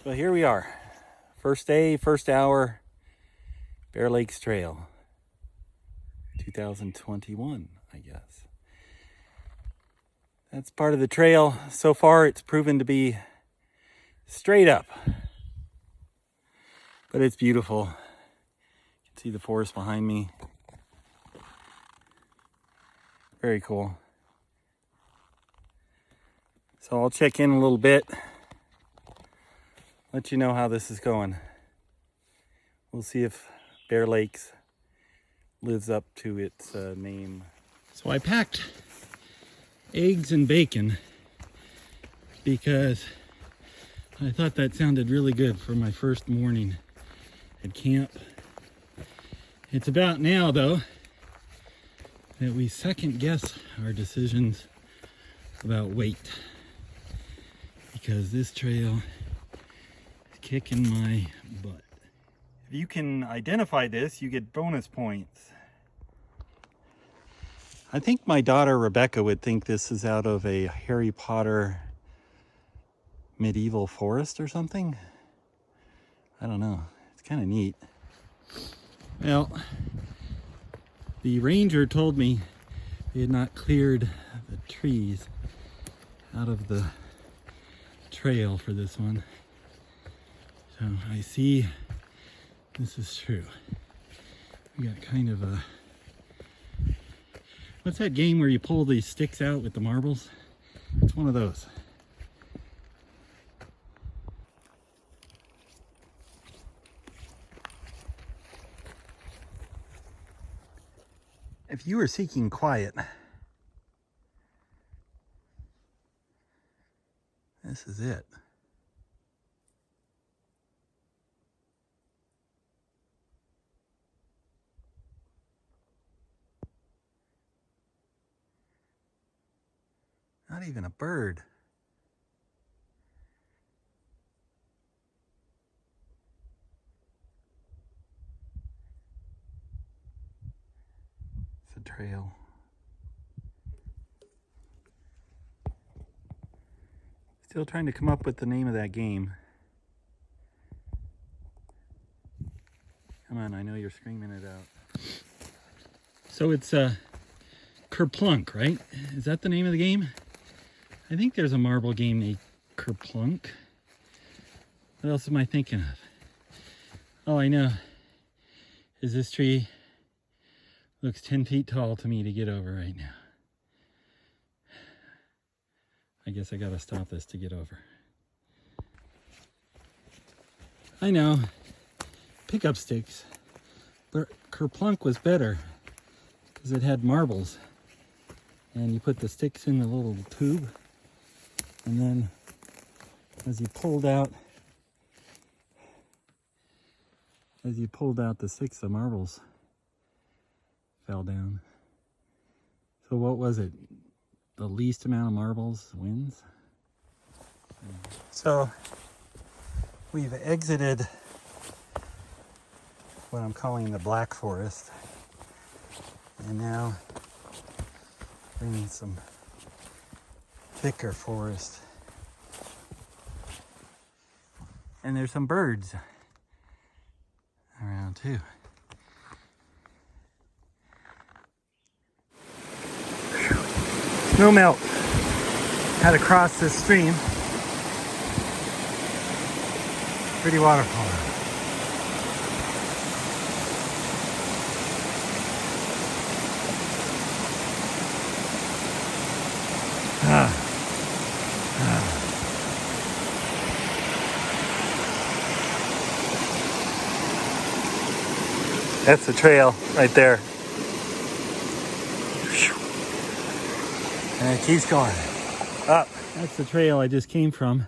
So here we are. First day, first hour, Bear Lakes Trail. 2021, I guess. That's part of the trail. So far, it's proven to be straight up. But it's beautiful. You can see the forest behind me. Very cool. So I'll check in a little bit. Let you know how this is going. We'll see if Bear Lakes lives up to its name. So I packed eggs and bacon because I thought that sounded really good for my first morning at camp. It's about now, though, that we second guess our decisions about weight, because this trail is kicking my butt. If you can identify this, you get bonus points. I think my daughter Rebecca would think this is out of a Harry Potter medieval forest or something. I don't know. It's kind of neat. Well, the ranger told me they had not cleared the trees out of the trail for this one. So I see this is true. We got kind of a... What's that game where you pull these sticks out with the marbles? It's one of those. If you are seeking quiet, this is it. Not even a bird. It's a trail. Still trying to come up with the name of that game. Come on, I know you're screaming it out. So it's Kerplunk, right? Is that the name of the game? I think there's a marble game named Kerplunk. What else am I thinking of? All I know is this tree looks 10 feet tall to me to get over right now. I guess I gotta stop this to get over. I know, pickup sticks, but Kerplunk was better because it had marbles. And you put the sticks in the little tube, and then as you pulled out the sticks, the marbles fell down. So what was it? The least amount of marbles wins? So we've exited what I'm calling the Black Forest, and now we're in some thicker forest. And there's some birds around too. Snow melt. Had to cross this stream. Pretty waterfall. That's the trail right there. And it keeps going up. That's the trail I just came from.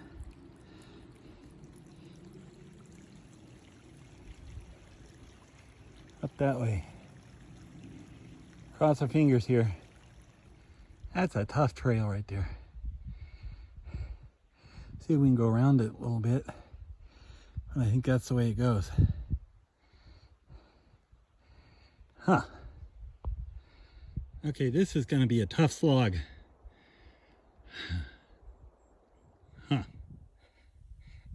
Up that way. Cross our fingers here. That's a tough trail right there. See if we can go around it a little bit. I think that's the way it goes. Huh. Okay, this is going to be a tough slog. Huh.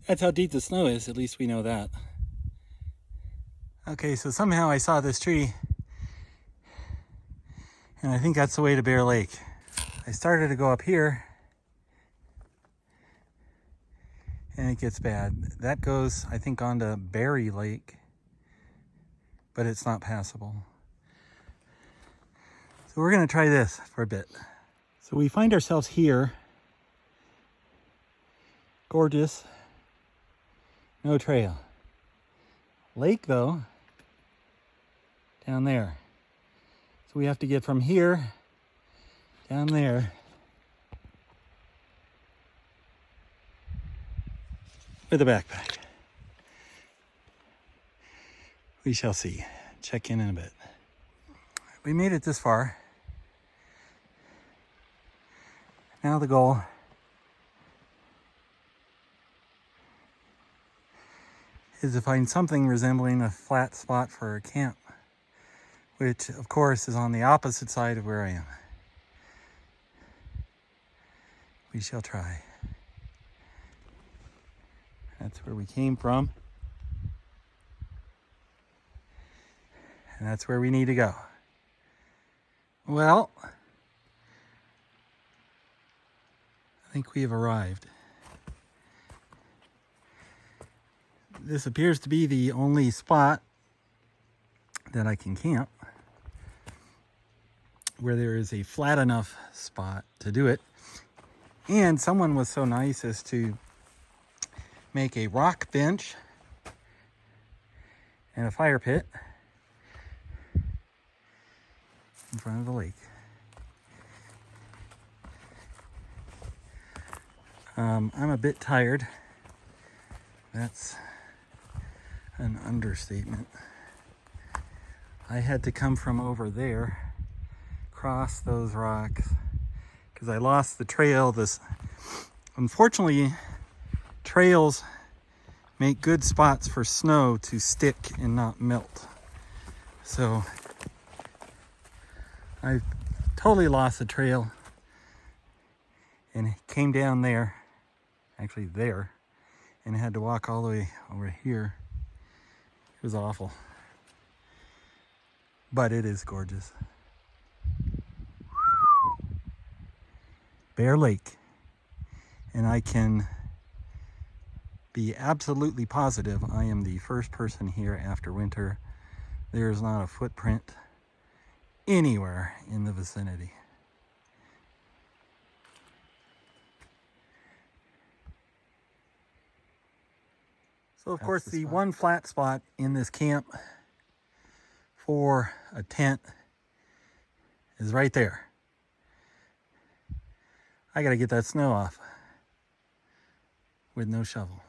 That's how deep the snow is, at least we know that. Okay, so somehow I saw this tree, and I think that's the way to Bear Lake. I started to go up here, and it gets bad. That goes, I think, onto Berry Lake, but it's not passable. So we're gonna try this for a bit. So we find ourselves here. Gorgeous. No trail. Lake though, down there. So we have to get from here down there with a backpack. We shall see. Check in a bit. We made it this far. Now the goal is to find something resembling a flat spot for a camp, which of course is on the opposite side of where I am. We shall try. That's where we came from. And that's where we need to go. Well, I think we have arrived. This appears to be the only spot that I can camp where there is a flat enough spot to do it. And someone was so nice as to make a rock bench and a fire pit in front of the lake. I'm a bit tired. That's an understatement. I had to come from over there, cross those rocks, because I lost the trail. Unfortunately, trails make good spots for snow to stick and not melt. So I totally lost the trail and came down there, actually there, and had to walk all the way over here. It was awful, but it is gorgeous. Bear Lake, and I can be absolutely positive I am the first person here after winter. There is not a footprint anywhere in the vicinity. So of course the one flat spot in this camp for a tent is right there. I gotta get that snow off with no shovel.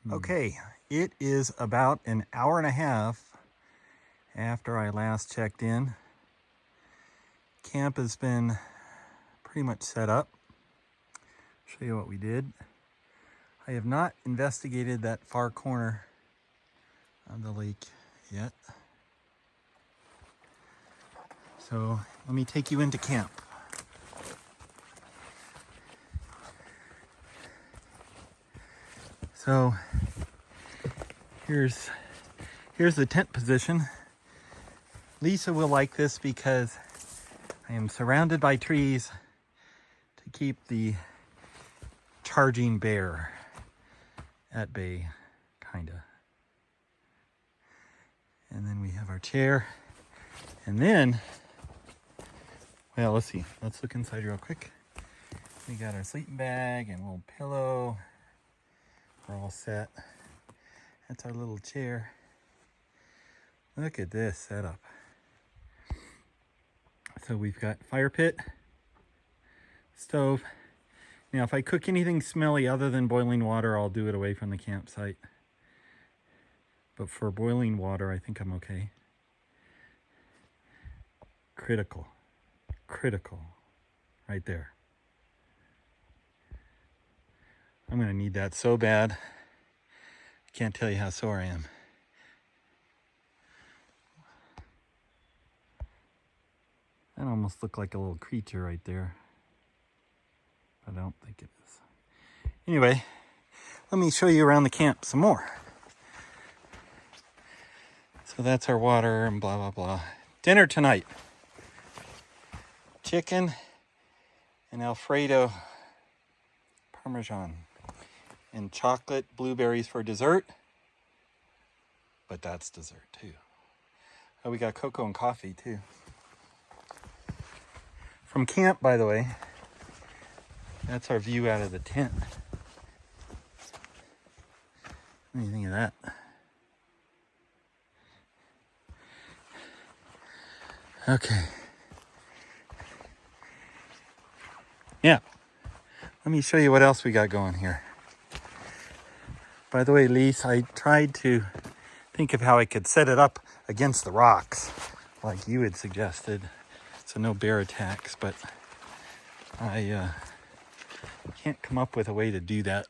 Okay, it is about an hour and a half after I last checked in. Camp has been pretty much set up. I'll show you what we did. I have not investigated that far corner of the lake yet. So let me take you into camp. So here's the tent position. Lisa will like this because I am surrounded by trees to keep the charging bear at bay, kinda. And then we have our chair. And then, well, let's see. Let's look inside real quick. We got our sleeping bag and a little pillow. We're all set. That's our little chair. Look at this setup. So we've got fire pit, stove. Now, if I cook anything smelly other than boiling water, I'll do it away from the campsite. But for boiling water, I think I'm okay. Critical right there. I'm gonna need that so bad. I can't tell you how sore I am. That almost looked like a little creature right there. I don't think it is. Anyway, let me show you around the camp some more. So that's our water and blah, blah, blah. Dinner tonight. Chicken and Alfredo Parmesan. And chocolate blueberries for dessert. But that's dessert too. Oh, we got cocoa and coffee too. From camp, by the way, that's our view out of the tent. What do you think of that? Okay. Yeah. Let me show you what else we got going here. By the way, Lise, I tried to think of how I could set it up against the rocks, like you had suggested, so no bear attacks, but I can't come up with a way to do that.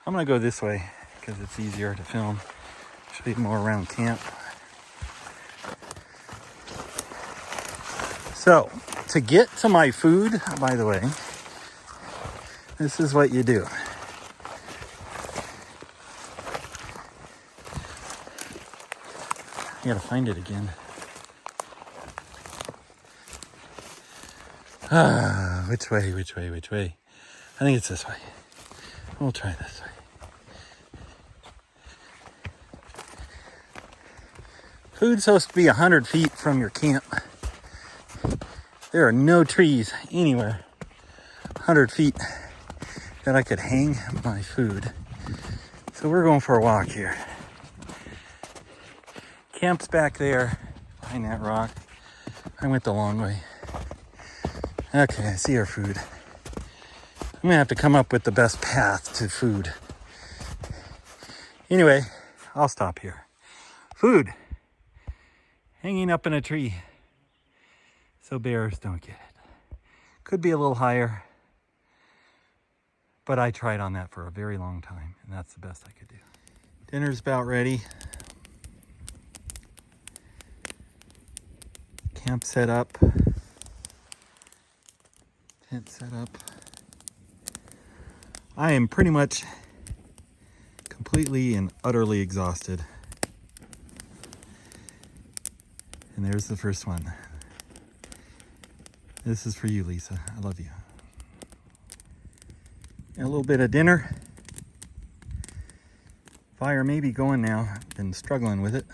I'm gonna go this way because it's easier to film. Show you more around camp. So, to get to my food, by the way, this is what you do. I gotta find it again. Which way? I think it's this way. We'll try this way. Food's supposed to be 100 feet from your camp. There are no trees anywhere 100 feet that I could hang my food. So we're going for a walk here. Camp's back there behind that rock. I went the long way. Okay, I see our food. I'm gonna have to come up with the best path to food. Anyway, I'll stop here. Food. Hanging up in a tree so bears don't get it. Could be a little higher, but I tried on that for a very long time, and that's the best I could do. Dinner's about ready. Camp set up. Tent set up. I am pretty much completely and utterly exhausted. And there's the first one. This is for you, Lisa. I love you. And a little bit of dinner. Fire may be going now. I've been struggling with it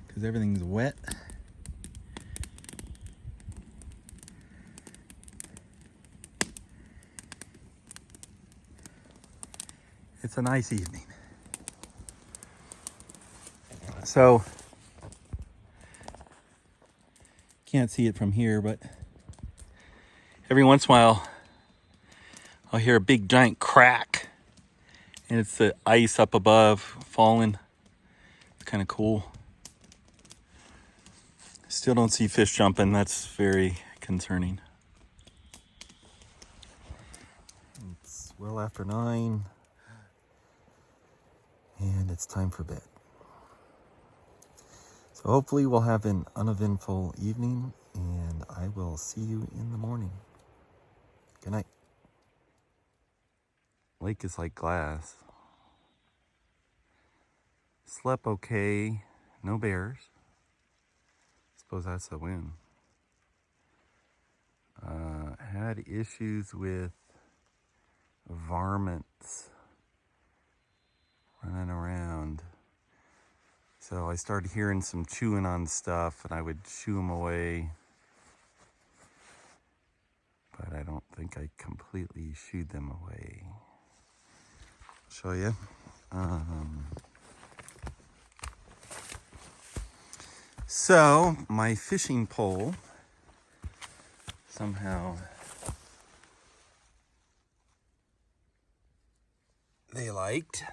because everything's wet. It's a nice evening. So, can't see it from here, but every once in a while, I'll hear a big giant crack, and it's the ice up above falling. It's kind of cool. Still don't see fish jumping. That's very concerning. It's well after 9, and it's time for bed. So hopefully we'll have an uneventful evening, and I will see you in the morning. Good night. Lake is like glass. Slept okay. No bears. Suppose that's the win. Had issues with varmints running around. So I started hearing some chewing on stuff, and I would shoo them away. But I don't think I completely shooed them away. I'll show you. So my fishing pole somehow they liked.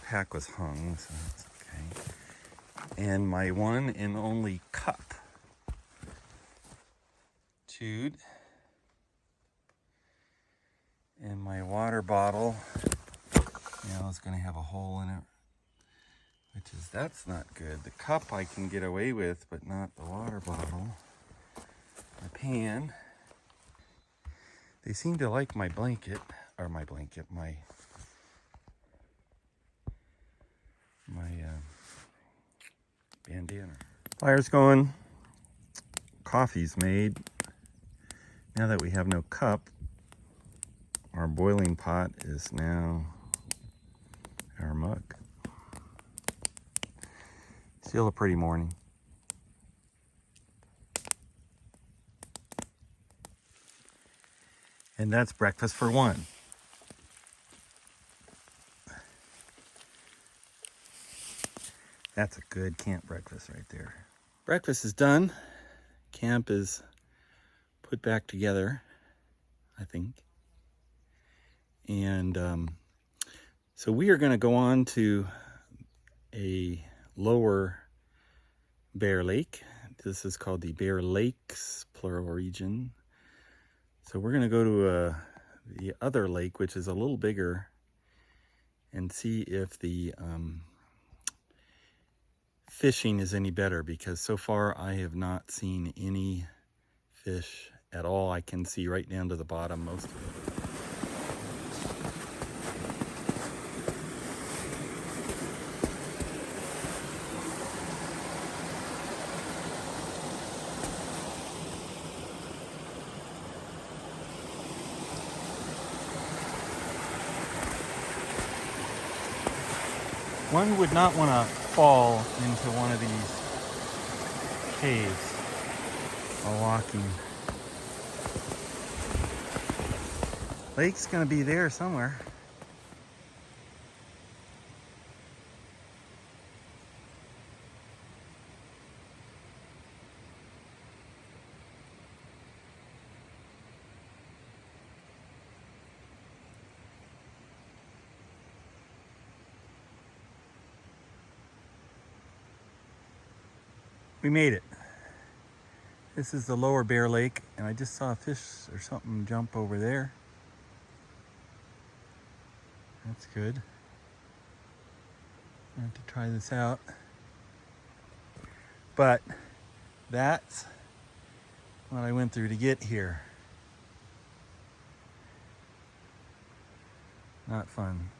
Pack was hung, so that's okay. And my one and only cup chewed. And my water bottle, it's gonna have a hole in it, that's not good. The cup I can get away with, but not the water bottle. My pan. They seem to like my blanket. or my blanket, my bandana. Fire's going. Coffee's made. Now that we have no cup, our boiling pot is now our mug. Still a pretty morning. And that's breakfast for one. That's a good camp breakfast right there. Breakfast is done. Camp is put back together, I think. And so we are going to go on to a lower Bear Lake. This is called the Bear Lakes plural region. So we're going to go to the other lake, which is a little bigger, and see if the fishing is any better, because so far I have not seen any fish at all. I can see right down to the bottom most of it. One would not want to fall into one of these caves while walking. Lake's gonna be there somewhere. We made it. This is the lower Bear Lake, and I just saw a fish or something jump over there. That's good. I have to try this out. But that's what I went through to get here. Not fun.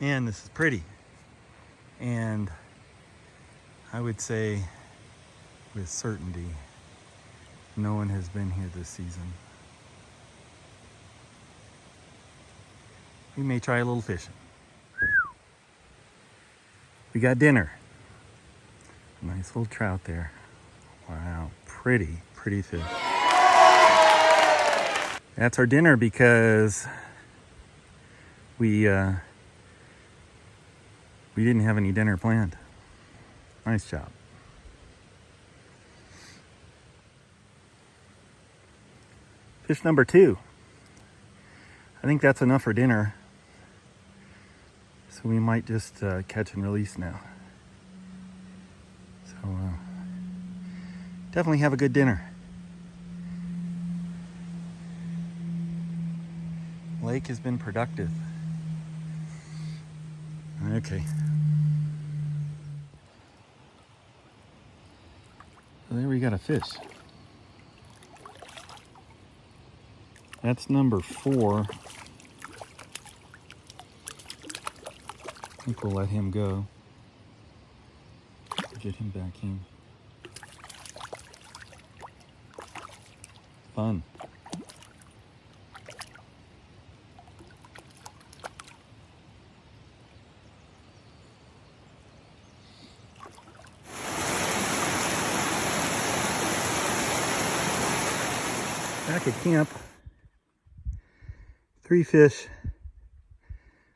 And this is pretty. And I would say with certainty, no one has been here this season. We may try a little fishing. We got dinner. Nice little trout there. Wow, pretty fish. That's our dinner because we didn't have any dinner planned. Nice job. Fish number 2. I think that's enough for dinner. So we might just catch and release now. So definitely have a good dinner. Lake has been productive. Okay. So there we got a fish. That's number 4. I think we'll let him go. Get him back in. Fun. Back at camp. 3 fish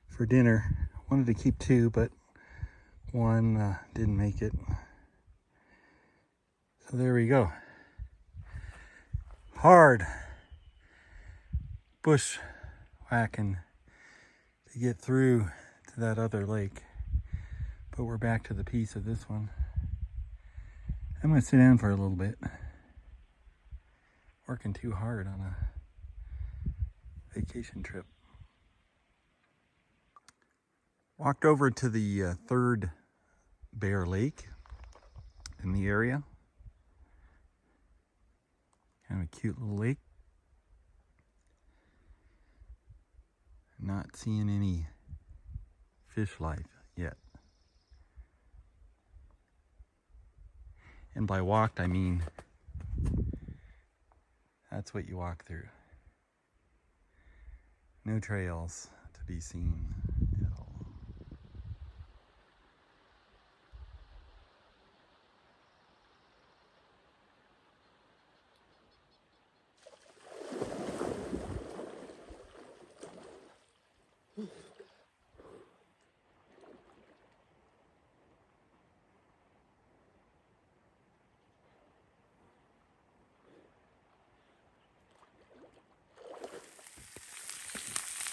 for dinner. Wanted to keep 2, but one didn't make it. So there we go. Hard bushwhacking to get through to that other lake. But we're back to the piece of this one. I'm gonna sit down for a little bit. Working too hard on a vacation trip. Walked over to the third Bear Lake in the area. Kind of a cute little lake. not seeing any fish life yet. And by walked, I mean that's what you walk through. No trails to be seen at all.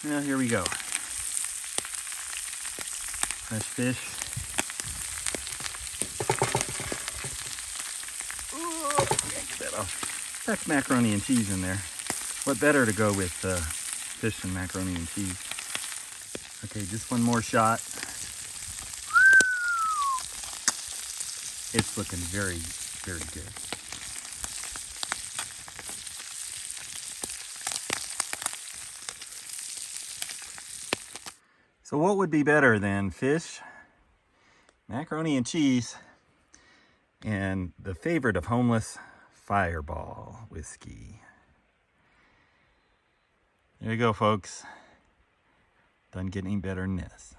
Now here we go. Fresh fish. Ooh, can't get that off. That's macaroni and cheese in there. What better to go with fish than macaroni and cheese? Okay, just one more shot. It's looking very, very good. So what would be better than fish, macaroni and cheese, and the favorite of homeless, Fireball whiskey? There you go, folks. Doesn't get any better than this.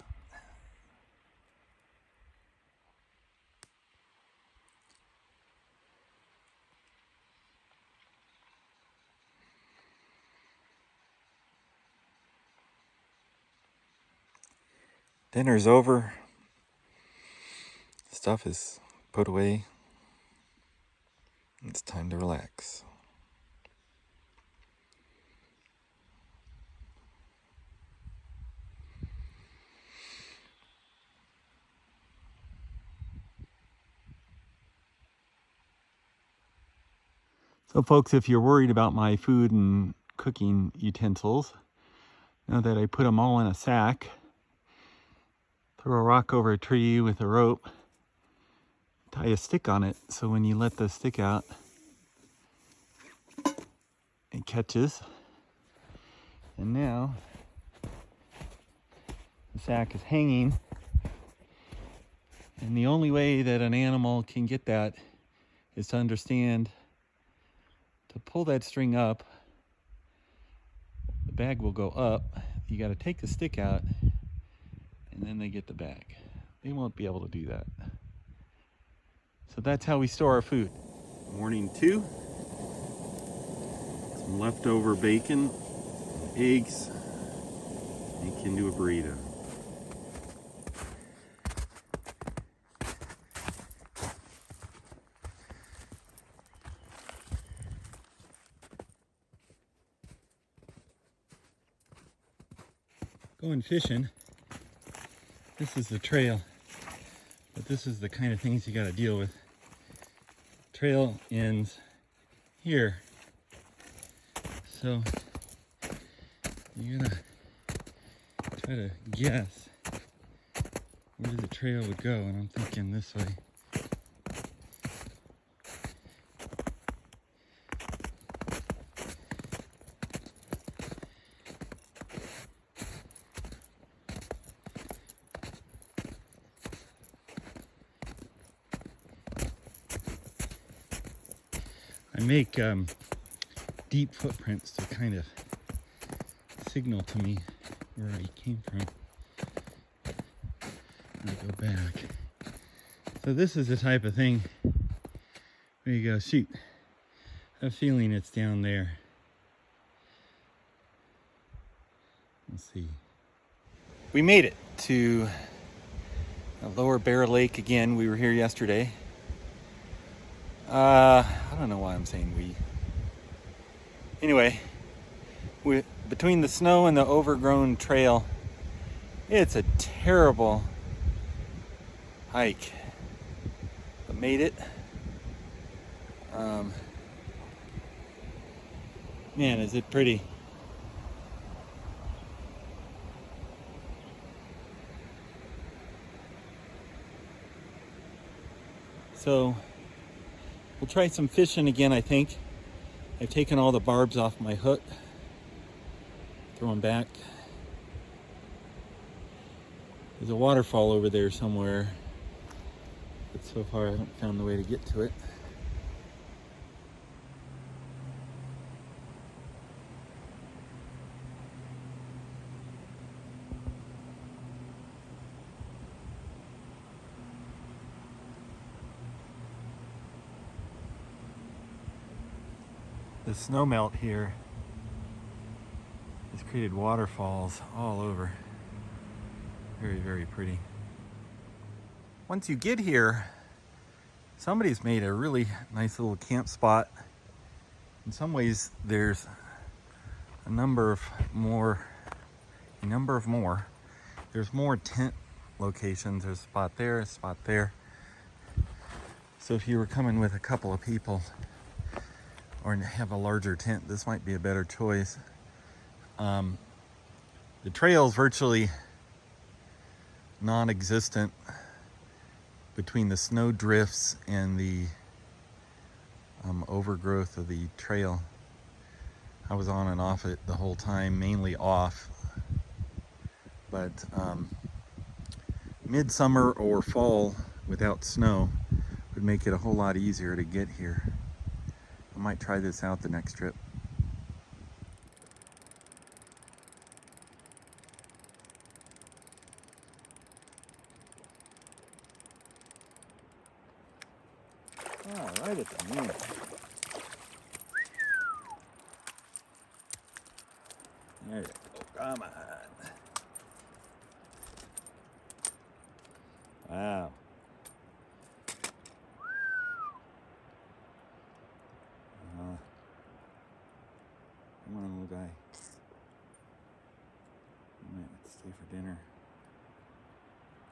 Dinner's over. Stuff is put away. It's time to relax. So folks, if you're worried about my food and cooking utensils, know that I put them all in a sack. Throw a rock over a tree with a rope, tie a stick on it, so when you let the stick out, it catches. And now the sack is hanging, and the only way that an animal can get that is to understand to pull that string up. The bag will go up. You got to take the stick out, and then they get the bag. They won't be able to do that. So that's how we store our food. Morning 2. Some leftover bacon, eggs, make into a burrito. Going fishing. This is the trail, but this is the kind of things you got to deal with. Trail ends here, so you're gonna try to guess where the trail would go, and I'm thinking this way. I make deep footprints to kind of signal to me where I came from. And I go back. So this is the type of thing where you go, shoot, I have a feeling it's down there. Let's see. We made it to Lower Bear Lake again. We were here yesterday. I don't know why I'm saying we. Anyway, between the snow and the overgrown trail, it's a terrible hike. But made it. Man, is it pretty. So we'll try some fishing again, I think. I've taken all the barbs off my hook. Throw them back. There's a waterfall over there somewhere, but so far I haven't found the way to get to it. The snowmelt here has created waterfalls all over. Very, very pretty. Once you get here, somebody's made a really nice little camp spot. In some ways, there's a number of more. There's more tent locations. There's a spot there, a spot there. So if you were coming with a couple of people or have a larger tent, this might be a better choice. The trail's virtually non-existent between the snow drifts and the overgrowth of the trail. I was on and off it the whole time, mainly off. But midsummer or fall without snow would make it a whole lot easier to get here. I might try this out the next trip. Oh, right at the moon. There you go. Come on. Wow. Come on, little guy. All right, let's stay for dinner.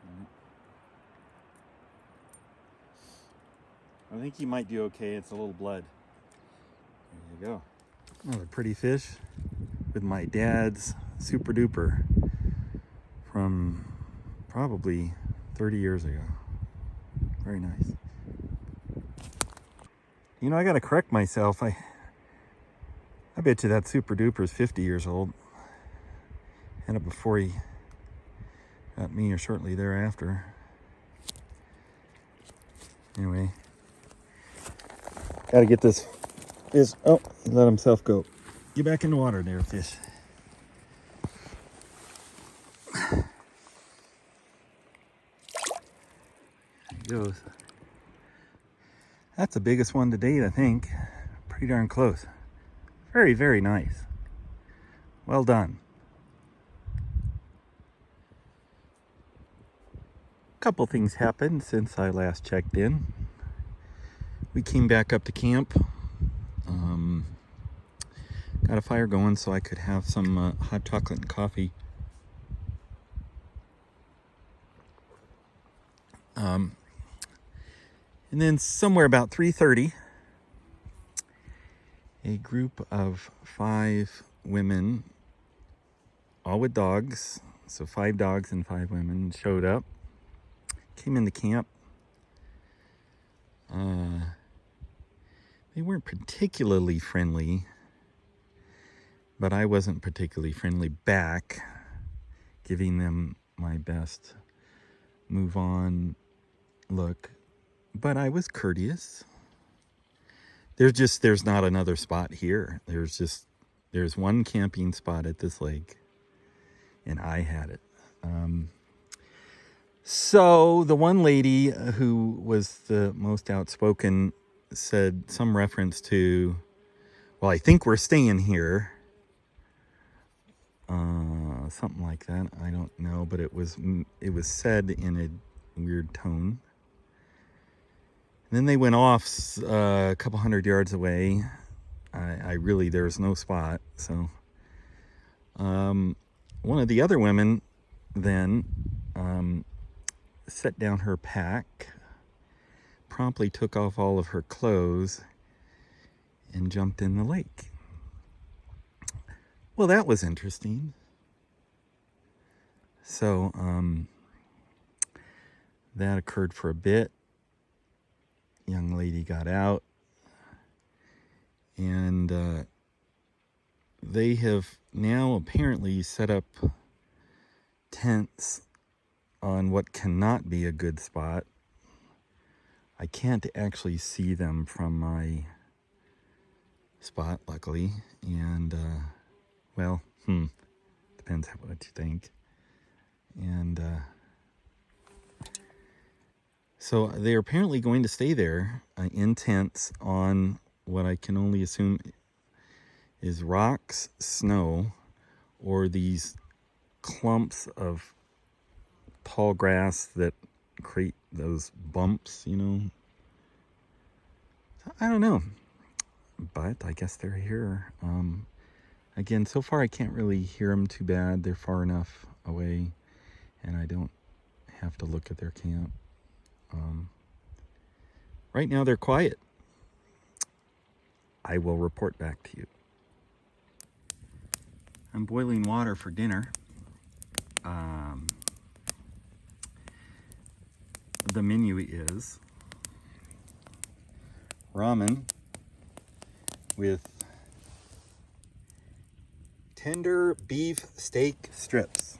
All right. I think he might do okay. It's a little blood. There you go. Another pretty fish with my dad's Super Duper from probably 30 years ago. Very nice. You know, I gotta correct myself. I bet you that Super Duper is 50 years old. Had it before he got me or shortly thereafter. Anyway, gotta get this fish. Oh, he let himself go. Get back in the water there, fish. There he goes. That's the biggest one to date, I think. Pretty darn close. Very, very nice. Well done. Couple things happened since I last checked in. We came back up to camp. Got a fire going so I could have some hot chocolate and coffee. And then somewhere about 3:30, a group of 5 women, all with dogs, so 5 dogs and 5 women, showed up, came into camp. They weren't particularly friendly, but I wasn't particularly friendly back, giving them my best move on look, but I was courteous. There's not another spot here. There's one camping spot at this lake, and I had it. So the one lady who was the most outspoken said some reference to, well, I think we're staying here. Something like that. I don't know, but it was said in a weird tone. And then they went off a couple hundred yards away. There's no spot. So one of the other women then set down her pack, promptly took off all of her clothes, and jumped in the lake. Well, that was interesting. So that occurred for a bit. Young lady got out, and they have now apparently set up tents on what cannot be a good spot. I can't actually see them from my spot, luckily, and well, depends what you think. And so they're apparently going to stay there in tents on what I can only assume is rocks, snow, or these clumps of tall grass that create those bumps, you know. I don't know, but I guess they're here. Again, so far I can't really hear them too bad. They're far enough away, and I don't have to look at their camp. Right now they're quiet. I will report back to you. I'm boiling water for dinner. The menu is ramen with tender beef steak strips.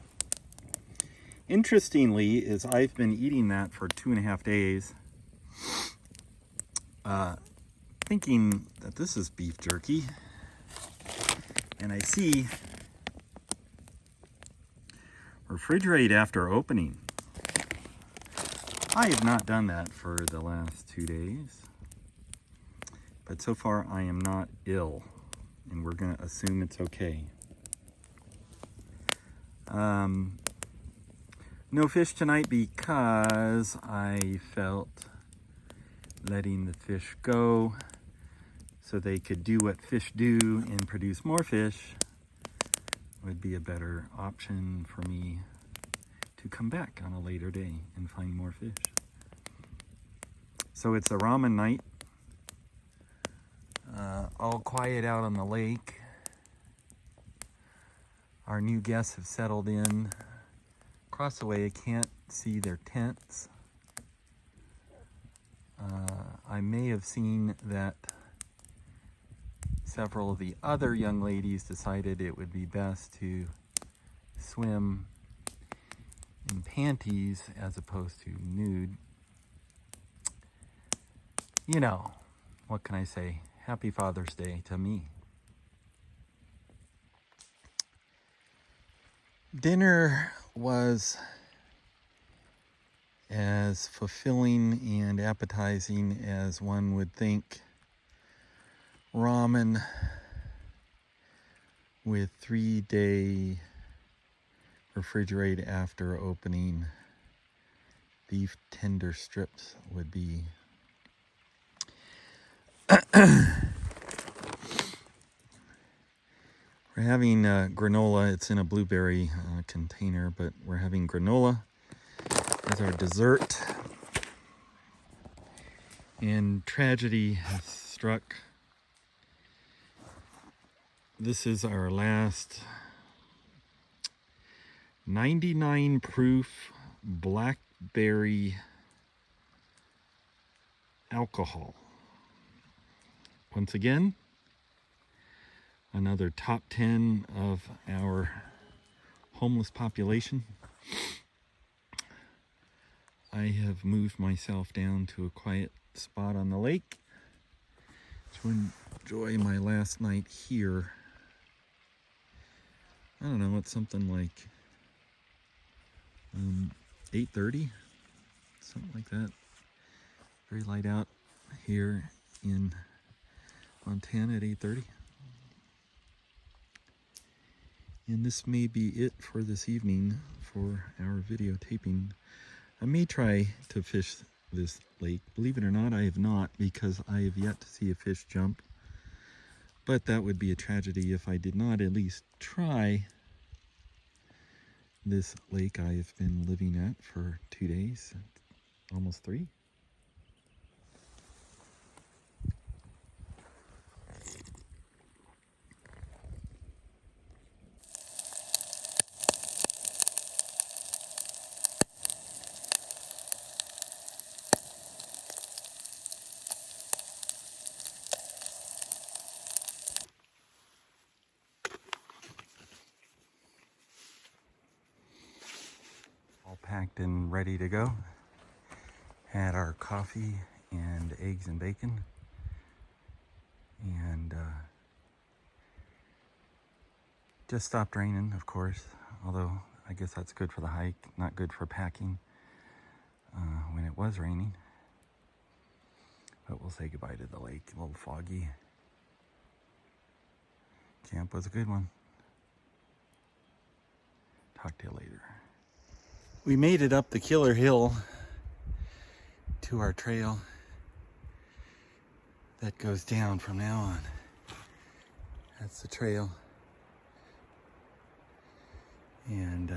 Interestingly, is I've been eating that for 2.5 days, thinking that this is beef jerky, and I see refrigerate after opening. I have not done that for the last 2 days, but so far I am not ill, and we're going to assume it's okay. No fish tonight because I felt letting the fish go so they could do what fish do and produce more fish would be a better option for me to come back on a later day and find more fish. So it's a ramen night, all quiet out on the lake. Our new guests have settled in. Across the way, I can't see their tents. I may have seen that several of the other young ladies decided it would be best to swim in panties as opposed to nude. You know, what can I say? Happy Father's Day to me. Dinner was as fulfilling and appetizing as one would think. Ramen with 3-day refrigerate after opening beef tender strips would be. We're having granola. It's in a blueberry container, but we're having granola as our dessert. And tragedy has struck. This is our last 99 proof blackberry alcohol. Once again, another top 10 of our homeless population. I have moved myself down to a quiet spot on the lake to enjoy my last night here. I don't know, it's something like 8:30, something like that. Very light out here in Montana at 8:30. And this may be it for this evening for our videotaping. I may try to fish this lake. Believe it or not, I have not, because I have yet to see a fish jump. But that would be a tragedy if I did not at least try this lake I have been living at for 2 days, almost 3. All packed and ready to go. Had our coffee and eggs and bacon. And just stopped raining, of course. Although I guess that's good for the hike, not good for packing when it was raining. But we'll say goodbye to the lake, a little foggy. Camp was a good one. Talk to you later. We made it up the Killer Hill to our trail that goes down from now on. That's the trail. And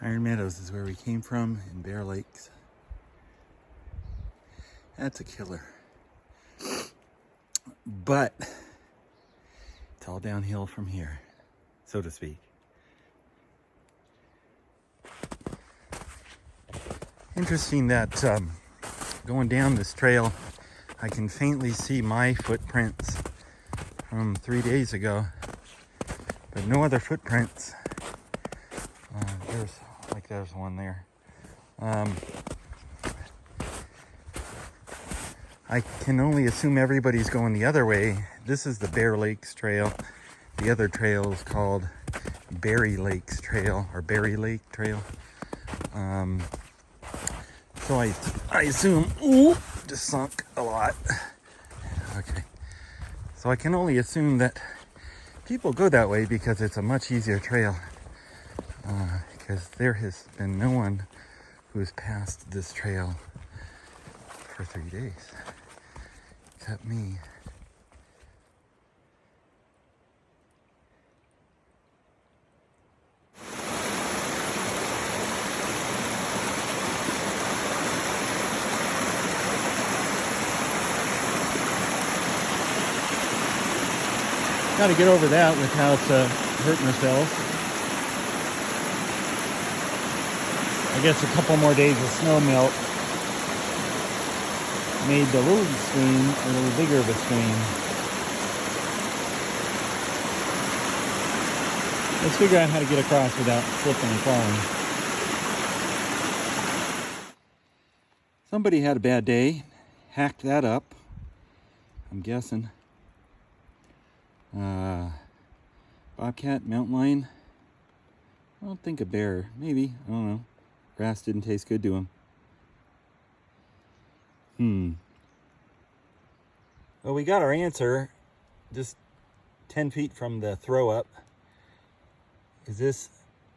Iron Meadows is where we came from, in Bear Lakes. That's a killer. But it's all downhill from here, so to speak. Interesting that going down this trail, I can faintly see my footprints from 3 days ago, but no other footprints. There's one there. I can only assume everybody's going the other way. This is the Bear Lakes Trail. The other trail is called Berry Lakes Trail, or Berry Lake Trail. So I assume, ooh, just sunk a lot. Okay. So I can only assume that people go that way because it's a much easier trail. Because there has been no one who's passed this trail for 3 days, except me. Got to get over that without hurting ourselves. I guess a couple more days of snow melt made the little stream a little bigger of a stream. Let's figure out how to get across without slipping and falling. Somebody had a bad day, hacked that up, I'm guessing. Bobcat, mountain lion. I don't think a bear. Maybe. I don't know. Grass didn't taste good to him. Well, we got our answer just 10 feet from the throw up. Is this,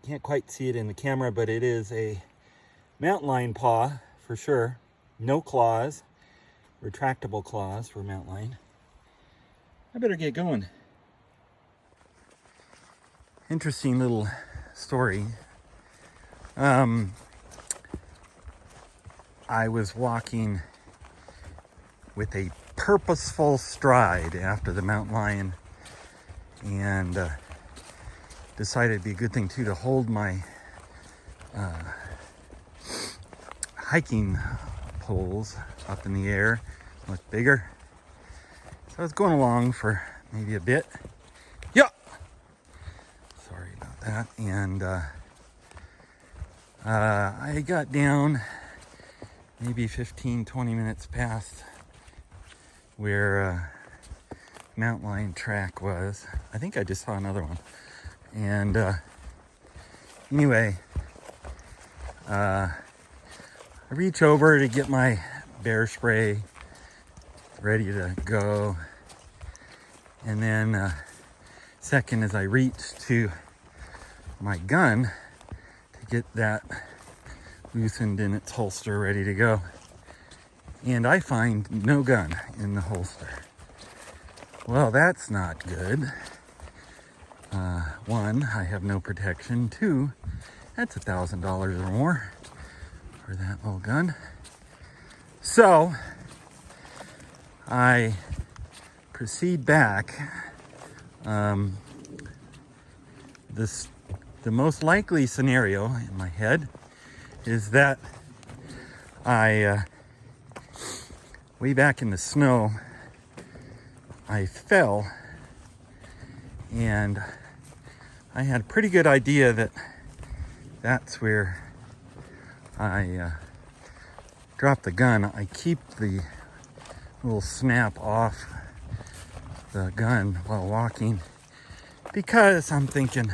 can't quite see it in the camera, but it is a mountain lion paw for sure. No claws. Retractable claws for mountain lion. I better get going. Interesting little story. I was walking with a purposeful stride after the mountain lion, and decided it'd be a good thing too to hold my hiking poles up in the air, look bigger. So I was going along for maybe a bit. Yeah. Sorry about that. And I got down maybe 15, 20 minutes past where mountain lion track was. I think I just saw another one. And anyway, I reach over to get my bear spray ready to go. And then second, as I reach to my gun to get that loosened in its holster, ready to go, and I find no gun in the holster. Well, that's not good. One, I have no protection. Two, that's $1,000 or more for that little gun. So I proceed back. The most likely scenario in my head is that I, way back in the snow, I fell, and I had a pretty good idea that that's where I drop the gun. I keep the little snap off the gun while walking because I'm thinking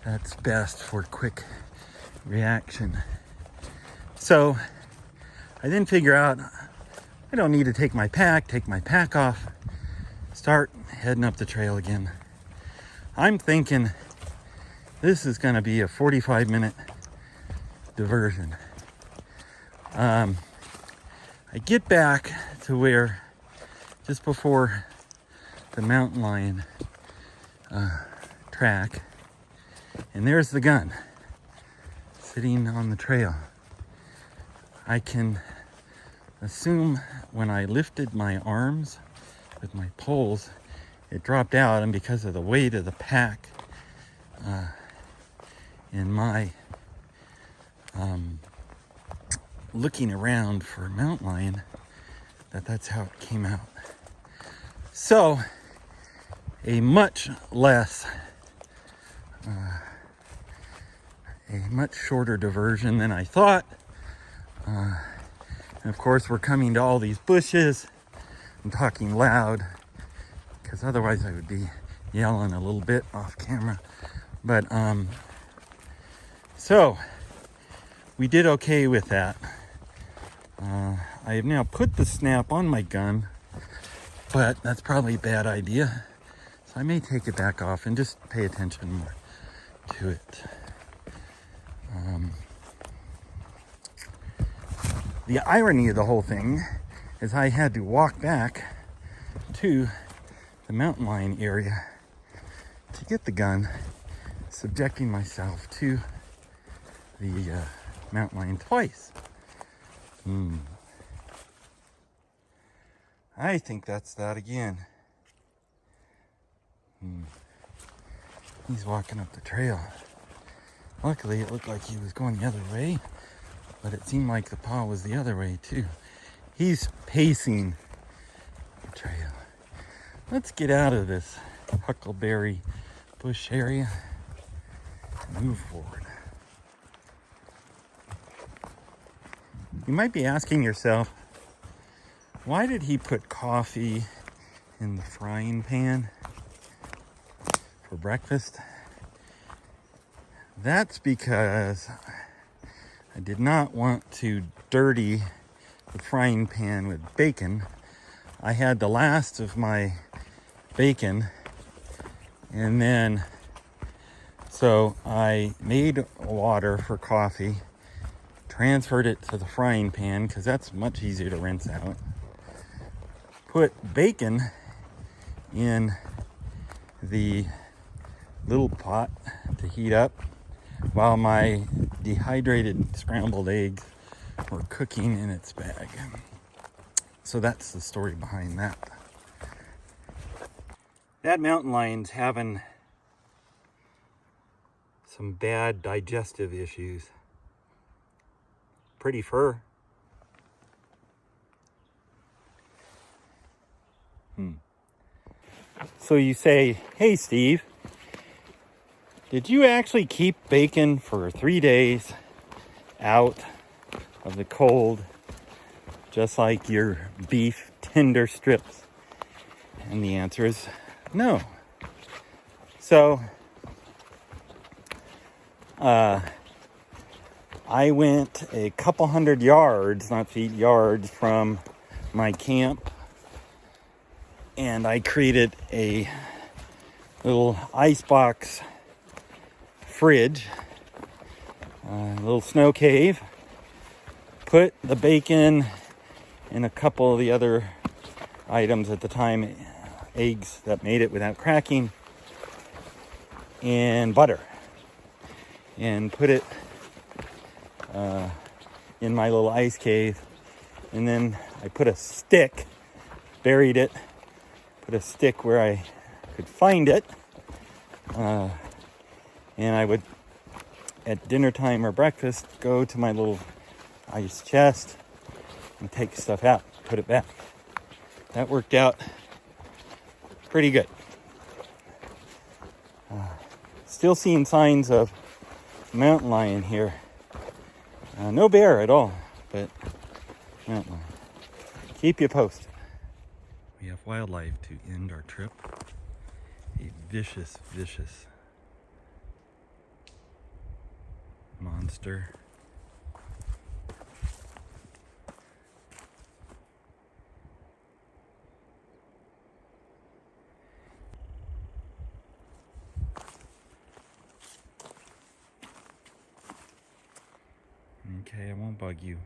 that's best for quick reaction. So I then figure out I don't need to take my pack off, start heading up the trail again. I'm thinking this is going to be a 45-minute diversion. I get back to where just before the mountain lion track, and there's the gun sitting on the trail. I can assume when I lifted my arms with my poles, it dropped out, and because of the weight of the pack and my looking around for a mountain lion, that's how it came out. So a much shorter diversion than I thought. And of course, we're coming to all these bushes. I'm talking loud because otherwise I would be yelling a little bit off camera. But so we did okay with that. I have now put the snap on my gun, but that's probably a bad idea. So I may take it back off and just pay attention more to it. The irony of the whole thing is I had to walk back to the mountain lion area to get the gun, subjecting myself to the mountain lion twice. I think that's that again. He's walking up the trail. Luckily, it looked like he was going the other way, but it seemed like the paw was the other way too. He's pacing the trail. Let's get out of this huckleberry bush area and move forward. You might be asking yourself, why did he put coffee in the frying pan for breakfast? That's because I did not want to dirty the frying pan with bacon. I had the last of my bacon, and then so I made water for coffee, transferred it to the frying pan because that's much easier to rinse out. Put bacon in the little pot to heat up while my dehydrated scrambled eggs were cooking in its bag. So that's the story behind that. That mountain lion's having some bad digestive issues. Pretty fur. So you say, hey Steve, did you actually keep bacon for 3 days out of the cold, just like your beef tender strips? And the answer is no. So I went a couple hundred yards, not feet, yards from my camp, and I created a little icebox fridge, a little snow cave, put the bacon and a couple of the other items at the time, eggs that made it without cracking, and butter, and put it in my little ice cave. And then I put a stick, buried it, put a stick where I could find it, and I would, at dinner time or breakfast, go to my little ice chest and take stuff out, put it back. That worked out pretty good. Still seeing signs of mountain lion here. No bear at all, but mountain lion. Keep you posted. We have wildlife to end our trip. A vicious, vicious monster. Okay, I won't bug you.